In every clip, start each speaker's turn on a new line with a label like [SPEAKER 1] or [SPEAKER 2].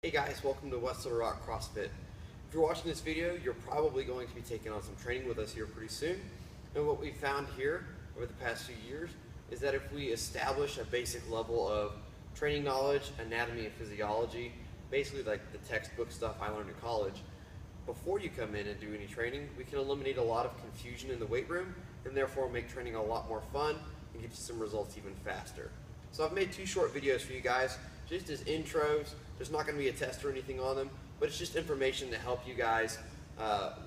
[SPEAKER 1] Hey guys, welcome to WLRCF CrossFit. If you're watching this video, you're probably going to be taking on some training with us here pretty soon. And what we found here over the past few years is that if we establish a basic level of training knowledge, anatomy and physiology, basically like the textbook stuff I learned in college, before you come in and do any training, we can eliminate a lot of confusion in the weight room and therefore make training a lot more fun and get you some results even faster. So I've made two short videos for you guys, just as intros. There's not going to be a test or anything on them, but it's just information to help you guys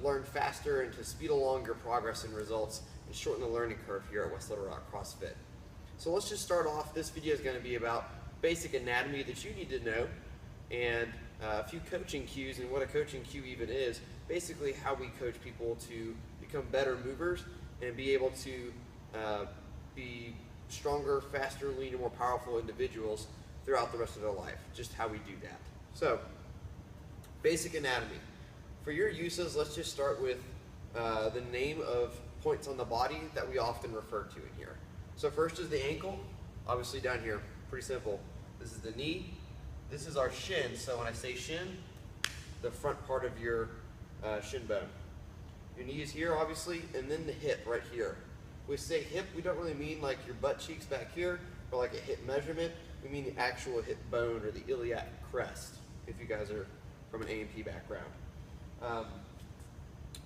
[SPEAKER 1] learn faster and to speed along your progress and results and shorten the learning curve here at WLRCF CrossFit. So let's just start off. This video is going to be about basic anatomy that you need to know and a few coaching cues and what a coaching cue even is, basically how we coach people to become better movers and be able to be stronger, faster, leaner, more powerful individuals throughout the rest of their life, just how we do that. So, basic anatomy. For your uses, let's just start with the name of points on the body that we often refer to in here. So first is the ankle, obviously down here, pretty simple. This is the knee, this is our shin, so when I say shin, the front part of your shin bone. Your knee is here, obviously, and then the hip right here. We say hip, we don't really mean like your butt cheeks back here, or like a hip measurement. We mean the actual hip bone or the iliac crest, if you guys are from an A&P background.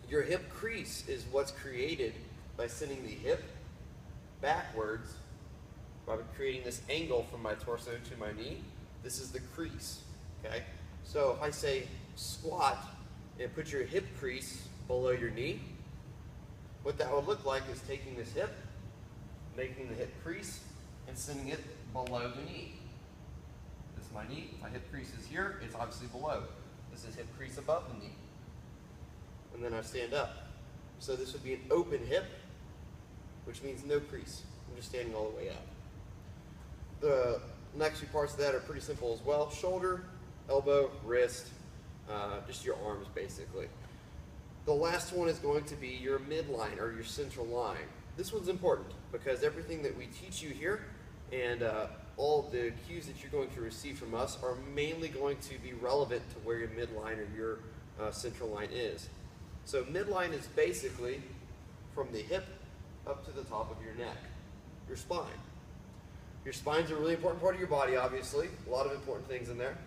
[SPEAKER 1] Your hip crease is what's created by sending the hip backwards by creating this angle from my torso to my knee. This is the crease, okay? So if I say squat and put your hip crease below your knee, what that would look like is taking this hip, making the hip crease, and sending it below the knee. This is my knee, my hip crease is here, it's obviously below. This is hip crease above the knee. And then I stand up. So this would be an open hip, which means no crease. I'm just standing all the way up. The next few parts of that are pretty simple as well. Shoulder, elbow, wrist, just your arms basically. The last one is going to be your midline or your central line. This one's important because everything that we teach you here and all the cues that you're going to receive from us are mainly going to be relevant to where your midline or your central line is. So midline is basically from the hip up to the top of your neck, your spine. Your spine's a really important part of your body, obviously. A lot of important things in there.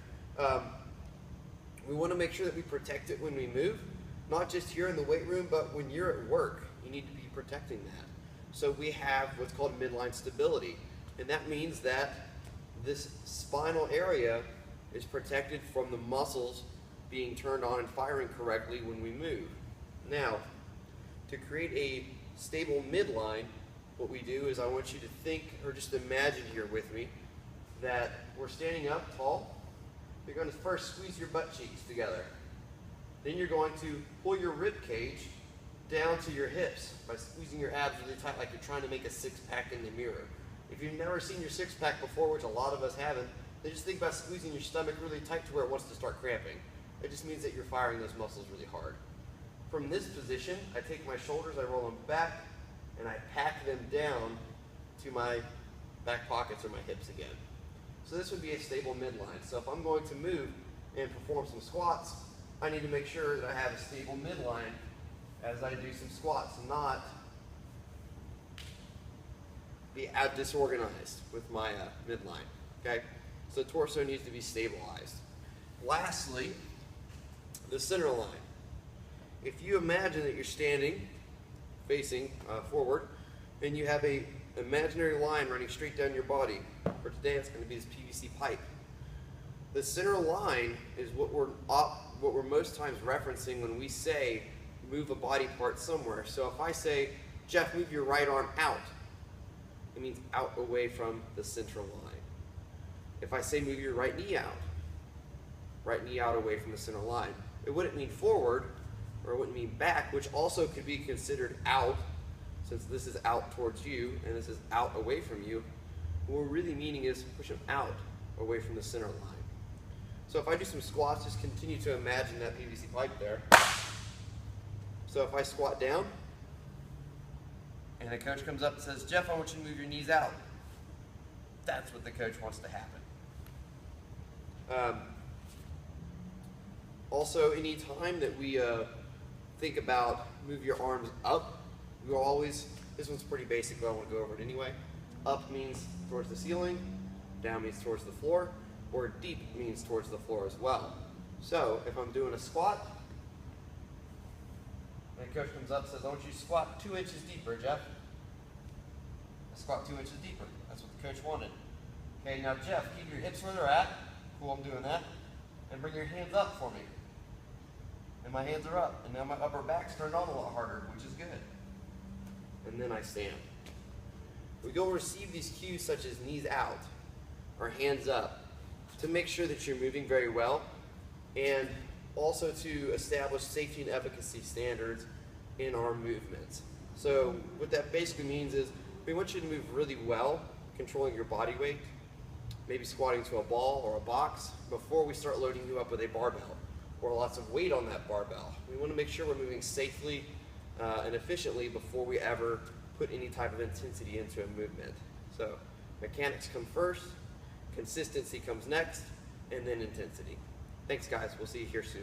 [SPEAKER 1] We want to make sure that we protect it when we move, not just here in the weight room, but when you're at work, you need to be protecting that. So we have what's called midline stability. And that means that this spinal area is protected from the muscles being turned on and firing correctly when we move. Now, to create a stable midline, what we do is I want you to think, or just imagine here with me, that we're standing up tall. You're going to first squeeze your butt cheeks together. Then you're going to pull your rib cage down to your hips by squeezing your abs really tight like you're trying to make a six-pack in the mirror. If you've never seen your six-pack before, which a lot of us haven't, then just think about squeezing your stomach really tight to where it wants to start cramping. It just means that you're firing those muscles really hard. From this position, I take my shoulders, I roll them back, and I pack them down to my back pockets or my hips again. So this would be a stable midline. So if I'm going to move and perform some squats, I need to make sure that I have a stable midline as I do some squats, not be disorganized with my midline, okay? So the torso needs to be stabilized. Lastly, the center line. If you imagine that you're standing, facing forward, and you have a imaginary line running straight down your body, for today it's going to be this PVC pipe. The center line is what we're most times referencing when we say move a body part somewhere. So if I say, Jeff, move your right arm out, it means out away from the central line. If I say move your right knee out away from the center line, it wouldn't mean forward or it wouldn't mean back, which also could be considered out, since this is out towards you and this is out away from you. What we're really meaning is push them out away from the center line. So if I do some squats, just continue to imagine that PVC pipe there. So if I squat down, and the coach comes up and says, Jeff, I want you to move your knees out. That's what the coach wants to happen. Also, any time that we think about move your arms up, we always, this one's pretty basic, but I want to go over it anyway. Up means towards the ceiling, down means towards the floor, or deep means towards the floor as well. So if I'm doing a squat, and coach comes up and says, I want you to squat 2 inches deeper, Jeff. I squat 2 inches deeper. That's what the coach wanted. Okay, now Jeff, keep your hips where they're at. Cool, I'm doing that. And bring your hands up for me. And my hands are up. And now my upper back's turned on a lot harder, which is good. And then I stand. We go receive these cues such as knees out or hands up to make sure that you're moving very well, and also to establish safety and efficacy standards in our movements. So what that basically means is we want you to move really well, controlling your body weight, maybe squatting to a ball or a box before we start loading you up with a barbell or lots of weight on that barbell. We want to make sure we're moving safely and efficiently before we ever put any type of intensity into a movement. So mechanics come first, consistency comes next, and then intensity. Thanks guys, we'll see you here soon.